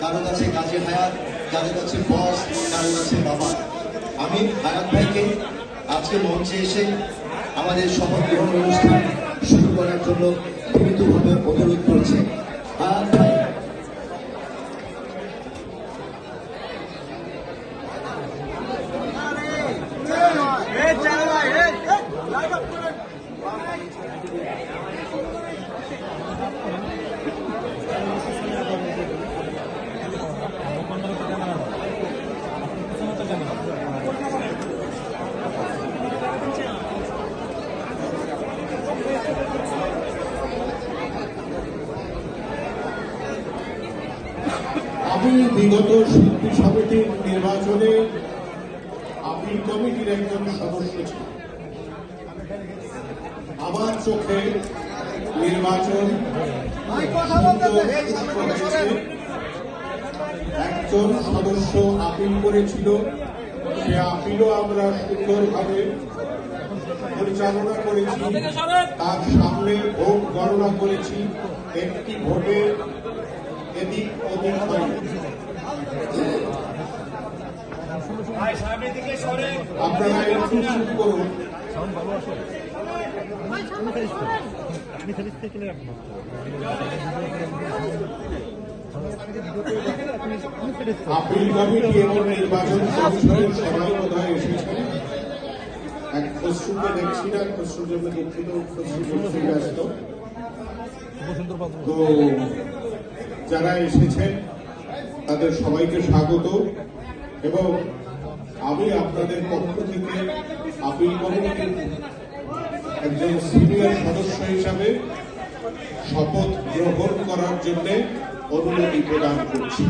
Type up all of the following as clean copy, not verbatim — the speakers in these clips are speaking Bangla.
কারো কাছে কাজী হায়াত, কারো কাছে বস, কারো কাছে বাবা। আমি হায়াত ভাইকে আজকে মঞ্চে এসে আমাদের শপথ গ্রহণ অনুষ্ঠান শুরু করার জন্য বিনীতভাবে অনুরোধ করছি। হায়াত ভাই। আমি বিগত শিল্পী সমিতির নির্বাচনে আপিল কমিটির একজন সদস্য ছিলাম। আমার চোখে নির্বাচন একজন সদস্য আপিল করেছিল, সে আপিলও আমরা সুন্দরভাবে পরিচালনা করেছি। তার সামনে ভোট গণনা করেছি, একটি ভোটে এদিক ওদিক হয়নি। আপনারা একটু চুপ করুন। আপিল কমিটি এবং নির্বাচন কমিশনের সবাই বোধহয় এসেছেন। এক খসরুকে দেখছি না, খসরুর জন্য দুঃখিত, খসরু ব্যস্ত। তো যারা এসেছেন তাদের সবাইকে স্বাগত, এবং আমি আপনাদের পক্ষ থেকে আপিল কমিটির একজন সিনিয়র সদস্য হিসাবে শপথ গ্রহণ করার জন্য অনুমতি প্রদান করছি।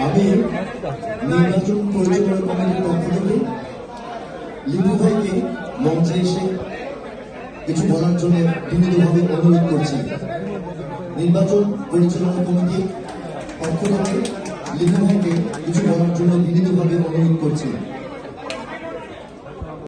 আমি নির্বাচন পরিচালনা কমিটির পক্ষ থেকে লিপু ভাইকে মঞ্চে এসে কিছু বলার জন্য বিনীতভাবে অনুরোধ করছি। নির্বাচন পরিচালনা কমিটির পক্ষ থেকে লিপু ভাইকে কিছু বলার জন্য বিনীতভাবে অনুরোধ করছি।